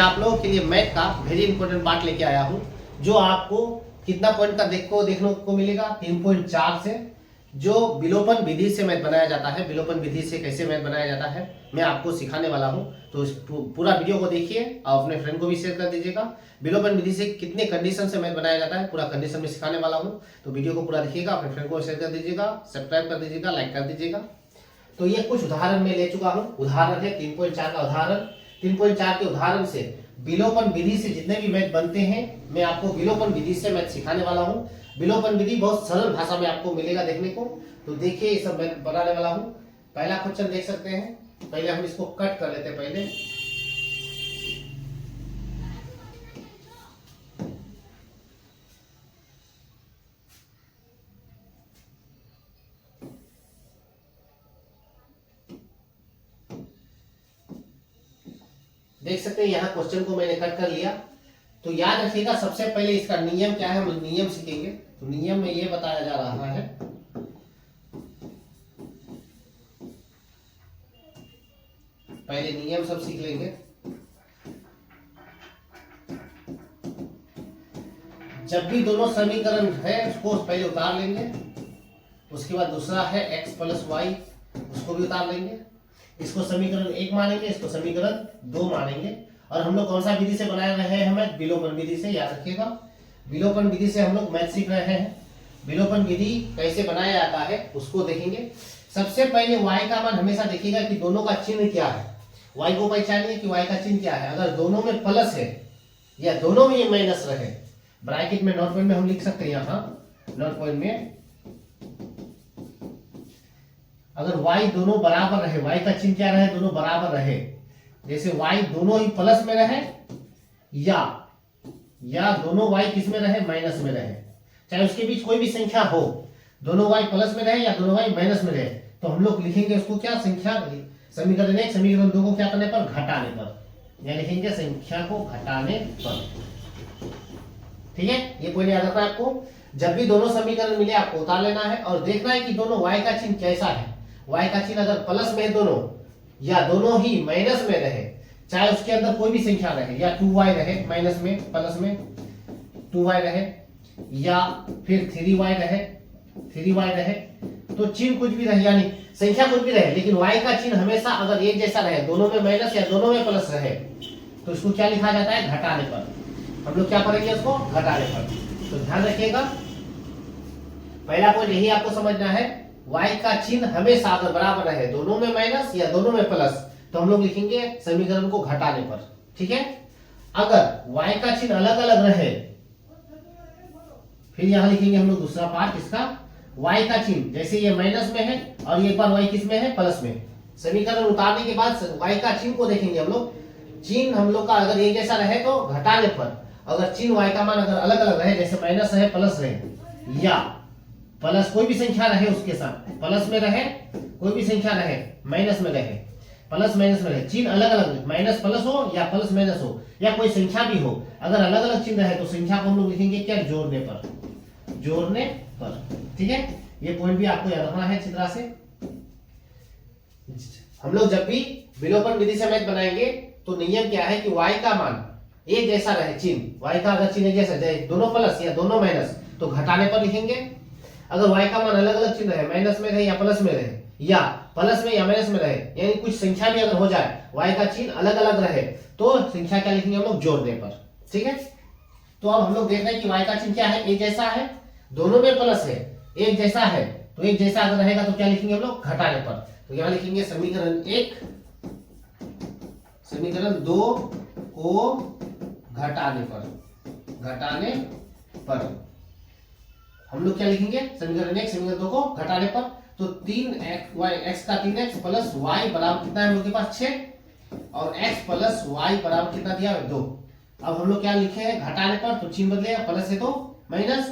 आप लोगों के लिए मैथ का वेरी इंपॉर्टेंट पार्ट लेके आया हूं, जो आपको कितना पॉइंट का देखने को मिलेगा 3.4 से, जो विलोपन विधि से मैथ बनाया जाता है। विलोपन विधि से कैसे मैथ बनाया जाता है मैं आपको सिखाने वाला हूं, तो इस पूरा वीडियो को देखिए और अपने फ्रेंड को भी शेयर कर दीजिएगा। विलोपन विधि से कितने कंडीशन से मैथ बनाया जाता है पूरा कंडीशन में सिखाने वाला हूं, तो वीडियो को पूरा देखिएगा, अपने फ्रेंड को शेयर कर दीजिएगा, सब्सक्राइब कर दीजिएगा, लाइक कर दीजिएगा। तो ये कुछ उदाहरण मैं ले चुका हूं। उदाहरण है 3.4 का उदाहरण। 3.4 के उदाहरण से विलोपन विधि से जितने भी मैथ बनते हैं मैं आपको विलोपन विधि से मैथ सिखाने वाला हूं। विलोपन विधि बहुत सरल भाषा में आपको मिलेगा देखने को, तो देखिए ये सब मैं बनाने वाला हूं। पहला क्वेश्चन देख सकते हैं। पहले हम इसको कट कर लेते हैं। पहले देख सकते हैं यहाँ क्वेश्चन को मैंने कट कर लिया। तो याद रखिएगा सबसे पहले इसका नियम क्या है, हम नियम सीखेंगे। तो नियम में ये बताया जा रहा है, पहले नियम सब सीख लेंगे। जब भी दोनों समीकरण है उसको पहले उतार लेंगे, उसके बाद दूसरा है x प्लस वाई, उसको भी उतार लेंगे। इसको समीकरण 1 मानेंगे, इसको समीकरण 2 मानेंगे। और हम लोग कौन सा विधि से बना रहे हैं, हमें विलोपन विधि से। याद रखिएगा विलोपन विधि से हम लोग मैथ सीख रहे हैं। विलोपन विधि कैसे बनाया जाता है उसको देखेंगे। सबसे पहले y का मान हमेशा देखिएगा कि दोनों का चिन्ह क्या है। y को पहचानिए कि y का चिन्ह क्या है। अगर दोनों में प्लस है या दोनों में माइनस रहे, ब्रैकेट में नोट पॉइंट में हम लिख सकते हैं, यहाँ नोट पॉइंट में अगर y दोनों बराबर रहे, y का चिन्ह क्या रहे, दोनों बराबर रहे। जैसे y दोनों ही प्लस में रहे या दोनों y किस में रहे, माइनस में रहे, चाहे उसके बीच कोई भी संख्या हो, दोनों y प्लस में रहे या दोनों y माइनस में रहे, तो हम लोग लिखेंगे उसको क्या, संख्या समीकरण 1 समीकरण 2 को क्या करने पर, घटाने पर। या लिखेंगे संख्या को घटाने पर। ठीक है, ये पॉइंट याद रखना है आपको। जब भी दोनों समीकरण मिले आपको उतार लेना है और देखना है कि दोनों y का चिन्ह कैसा है। y का चिन्ह अगर प्लस में दोनों या दोनों ही माइनस में रहे, चाहे उसके अंदर कोई भी संख्या रहे, या 2y रहे माइनस में, प्लस में 2y रहे, या फिर 3y रहे, तो चिन्ह कुछ भी रहे, यानी संख्या कुछ भी रहे, लेकिन y का चिन्ह हमेशा अगर एक जैसा रहे, दोनों में माइनस या दोनों में प्लस रहे, तो इसको क्या लिखा जाता है, घटाने पर। हम लोग क्या पढ़ेंगे इसको, घटाने पर। तो ध्यान रखिएगा पहला पॉइंट यही आपको समझना है, y का चिन्ह हमेशा अगर बराबर रहे, दोनों में माइनस या दोनों में प्लस, तो हम लोग लिखेंगे समीकरण को घटाने पर। ठीक है, अगर y का चिन्ह अलग अलग रहे, फिर यहां लिखेंगे हम लोग दूसरा पार्ट इसका, y का चिन्ह जैसे ये माइनस में है और एक बार y किस में है, प्लस में। समीकरण उतारने के बाद y का चिन्ह को देखेंगे हम लोग। चिन्ह हम लोग का अगर एक जैसा रहे तो घटाने पर, अगर चिन्ह y का मान अगर अलग अलग रहे, जैसे माइनस रहे, प्लस रहे, या प्लस कोई भी संख्या रहे उसके साथ, प्लस में रहे, कोई भी संख्या रहे, माइनस में रहे, प्लस माइनस में रहे, चिन्ह अलग अलग, माइनस प्लस हो या प्लस माइनस हो या कोई संख्या भी हो, अगर अलग अलग चिन्ह रहे तो संख्या को हम लोग लिखेंगे क्या, जोड़ने पर। जोड़ने पर। ठीक है, ये पॉइंट भी आपको याद रखना है अच्छी तरह से। हम लोग जब भी विलोपन विधि से मैथ बनाएंगे तो नियम क्या है कि y का मान एक जैसा रहे, चिन्ह y का अगर चिन्ह एक जैसा रहे, दोनों प्लस या दोनों माइनस, तो घटाने पर लिखेंगे। अगर y का मान अलग अलग चिन्ह रहे, माइनस में रहे या प्लस में रहे, या प्लस में या माइनस में रहे, यानी कुछ संख्या भी अगर हो जाए, y का चिन्ह अलग अलग रहे, तो संख्या क्या लिखेंगे हम लोग, जोड़ने पर। ठीक है, तो अब हम लोग देख रहे हैं कि y का चिन्ह क्या है, एक जैसा है, दोनों में प्लस है, एक जैसा है, तो एक जैसा अगर रहेगा तो क्या लिखेंगे हम लोग, घटाने पर। तो यहां लिखेंगे समीकरण 1 समीकरण 2 को घटाने पर हम लोग क्या लिखेंगे, समीकरण 1 समीकरण 2 को घटाने पर। तो 3x का 3x प्लस y बराबर कितना है हम लोग के पास, 6, और x प्लस y बराबर कितना दिया है, 2। अब हम लोग क्या लिखे हैं, घटाने पर, तो चिन्ह बदलेगा, प्लस है तो माइनस,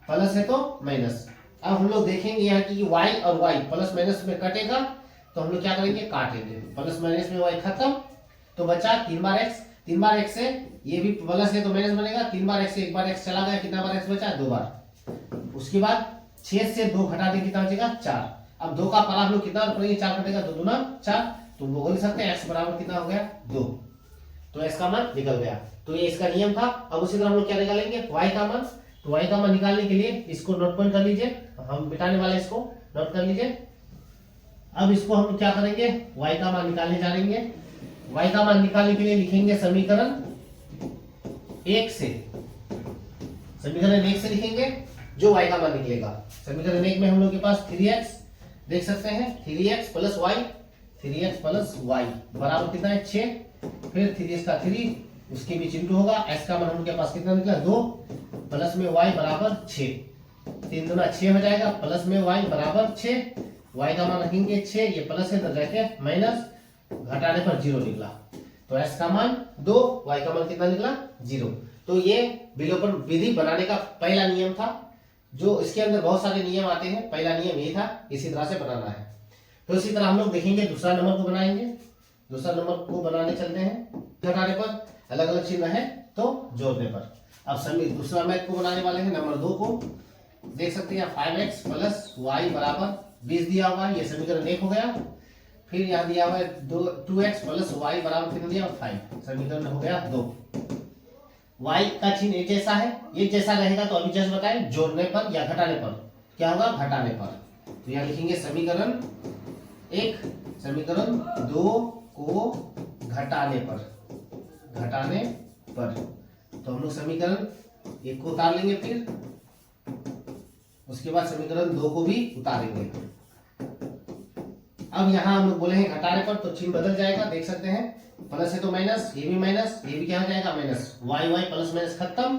प्लस है तो माइनस। अब हम लोग देखेंगे यहाँ की y और y प्लस माइनस में कटेगा, तो हम लोग क्या करेंगे, काटेंगे। प्लस माइनस में y खत्म, तो बचा 3 बार x, 3 बार x से ये भी प्लस है तो माइनस बनेगा, 3 बार x से एक बार x चला गया, कितना बार x बचा, 2 बार। उसके बाद 6 से 2 घटा देंगे, कितना बचेगा, 4। अब 2 का पारा हम लोग कितना करेंगे, 4 कटेगा, 2 दूना 4, तो वो बोल सकते हैं x बराबर कितना हो गया, 2। तो x का मान निकल गया। तो ये इसका नियम था। अब उसी तरह हम लोग क्या निकालेंगे, y का मान। तो y का मान निकालने के लिए इसको नोट पॉइंट कर लीजिए, हम मिटाने वाले इसको नोट कर लीजिए। अब इसको हम क्या करेंगे, y का मान निकालने जाएंगे। y का मान निकालने के लिए लिखेंगे समीकरण 1 से, समीकरण 1 से लिखेंगे जो y का मान निकलेगा। समीकरण 1 में हम लोग के पास 3x देख सकते हैं, 3x plus y, 3x plus y बराबर कितना है 6, फिर 3x का 3 उसके बीच इंटू होगा, s का मान हम लोग के पास कितना निकला 2, प्लस में y बराबर 6, 3 दूना 6 हो जाएगा, प्लस में y बराबर 6, y का मान रखेंगे 6, ये प्लस है तो जाके माइनस, घटाने पर 0 निकला। तो s का मान 2, y का मान कितना निकला 0। तो ये विलोपन विधि बनाने का पहला नियम था, जो इसके अंदर बहुत सारे नियम आते हैं, पहला नियम ये था, इसी तरह से बनाना है। तो इसी तरह हम लोग देखेंगे दूसरा नंबर को बनाएंगे। दूसरा नंबर को बनाने चलते हैं, घटाने पर अलग अलग चिन्ह है तो जोड़ने पर। अब सभी दूसरा मैथ को बनाने वाले हैं, नंबर 2 को देख सकते हैं 5x प्लस वाई बराबर 20 दिया हुआ है, ये समीकरण 1 हो गया। फिर यहाँ दिया हुआ है 2x प्लस वाई बराबर कितना दिया 5, समीकरण हो गया 2। y का चिन्ह एक जैसा है, एक जैसा रहेगा तो अभी जैसे बताए जोड़ने पर या घटाने पर क्या होगा, घटाने पर। तो यहाँ लिखेंगे समीकरण 1, समीकरण 2 को घटाने पर, घटाने पर। तो हम लोग समीकरण 1 को उतार लेंगे, फिर उसके बाद समीकरण 2 को भी उतारेंगे। अब यहाँ हम लोग बोले हैं घटाने पर, तो चिन्ह बदल जाएगा, देख सकते हैं प्लस है तो माइनस, ये भी माइनस, ये भी क्या हो जाएगा minus, y y plus minus खत्म।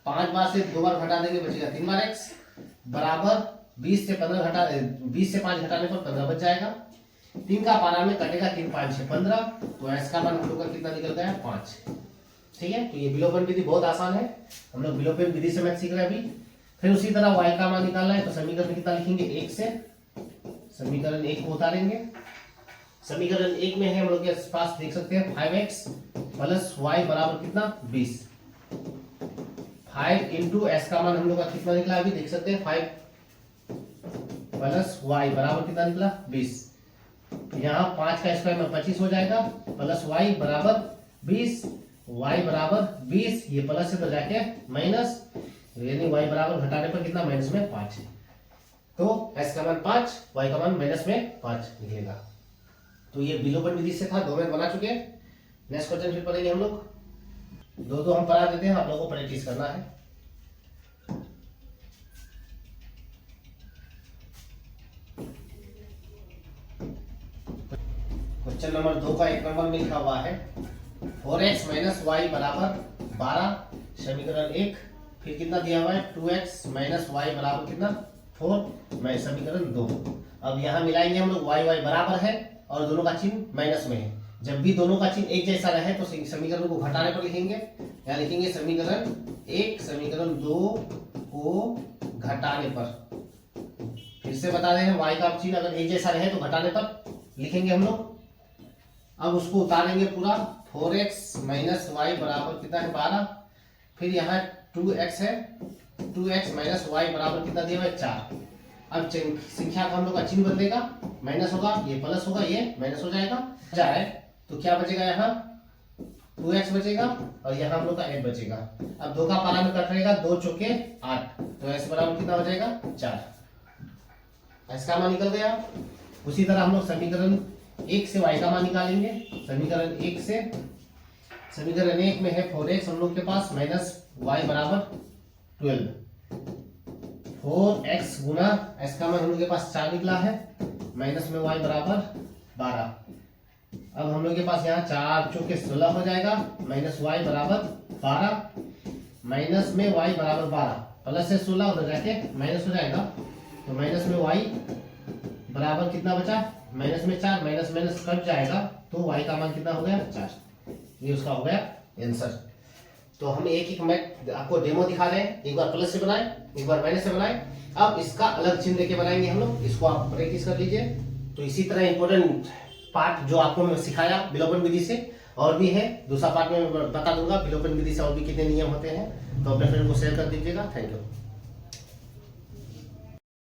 5 बार से 2 बार घटा देंगे, बचेगा 3 बार x बराबर 20 से 15 घटा 20 से 5 घटाने पर 15 बच जाएगा। 3 का पारा में कटेगा, 3 5 6 15, तो s का मान हम लोग का कितना निकल गया 5। ठीक है, तो ये विलोपन विधि बहुत आसान है, हम लोग विलोपन विधि से मैथ सीख रहे हैं अभी। फिर उसी तरह y का मान निकालना है, तो समीकरण कितना लिखेंगे 1 से, समीकरण 1 को उतारेंगे। समीकरण 1 में है हम लोग के पास देख सकते हैं 5x प्लस वाई बराबर कितना 20, 5 इंटू एस का मान हम लोग का कितना निकला अभी देख सकते हैं 5 प्लस वाई बराबर कितना निकला 20। यहाँ 5 का स्क्वायर में 25 हो जाएगा, प्लस वाई बराबर 20, वाई बराबर 20, ये प्लस से तो जाके माइनस, यानी वाई बराबर घटाने पर कितना माइनस में 5। तो एस का मान 5, वाई का मान माइनस में 5 निकलेगा। तो ये विलोपन विधि से था, 2 मैथ बना चुके हैं। नेक्स्ट क्वेश्चन फिर पढ़ेंगे हम लोग, 2 हम पढ़ा देते हैं, आप लोगों को प्रैक्टिस करना है। क्वेश्चन नंबर 2 का 1 नंबर में लिखा हुआ है 4x माइनस वाई बराबर 12, समीकरण 1। फिर कितना दिया हुआ है 2x माइनस वाई बराबर कितना 4, मैं समीकरण 2। अब यहाँ मिलाएंगे हम लोग, y बराबर है और दोनों का चिन्ह माइनस में है। जब भी दोनों का चिन्ह एक जैसा रहे तो समीकरण को घटाने पर लिखेंगे, या लिखेंगे समीकरण 1 समीकरण 2 को घटाने पर। फिर से बता रहे हैं, y का चिन्ह अगर एक जैसा रहे तो घटाने पर लिखेंगे हम लोग। अब उसको उतारेंगे पूरा, 4x माइनस वाई बराबर कितना है 12, फिर यहाँ 2x है, 2x माइनस वाई बराबर कितना दिया हुआ है 4। अब संख्या का हम लोग का चिन्ह बदलेगा, माइनस होगा, ये प्लस होगा, ये माइनस हो जाएगा, जाए तो क्या बचेगा यहाँ 2x बचेगा और यहाँ हम लोग का 8 बचेगा। अब 2 का पारा में कट रहेगा, 2 चौके 8, तो x बराबर कितना हो जाएगा 4, x का मान निकल गया। उसी तरह हम लोग समीकरण 1 से y का मान निकालेंगे। समीकरण 1 से, समीकरण 1 में है 4x हम लोग के पास माइनस y बराबर 12, 4x गुना s का मान हम लोग के पास 4 निकला है, माइनस में y बराबर 12। अब हम लोग के पास यहाँ 4 चौके 16 हो जाएगा, माइनस y बराबर 12, माइनस में y बराबर 12, प्लस से 16 उधर जाके माइनस हो जाएगा, तो माइनस में y बराबर कितना बचा, माइनस में 4, माइनस माइनस कट जाएगा, तो y का मान कितना हो गया 4। ये उसका हो गया आंसर। तो हम एक एक मैथ आपको डेमो दिखा रहे हैं, एक बार प्लस से बनाए, एक बार माइनस से बनाए। अब इसका अलग चिन्ह देके बनाएंगे हम लोग, इसको आप प्रैक्टिस कर लीजिए। तो इसी तरह इंपॉर्टेंट पार्ट जो आपको मैं सिखाया विलोपन विधि से और भी है, दूसरा पार्ट में बता दूंगा विलोपन विधि से और भी कितने नियम होते हैं। तो अपने फ्रेंड को शेयर कर दीजिएगा। Thank you.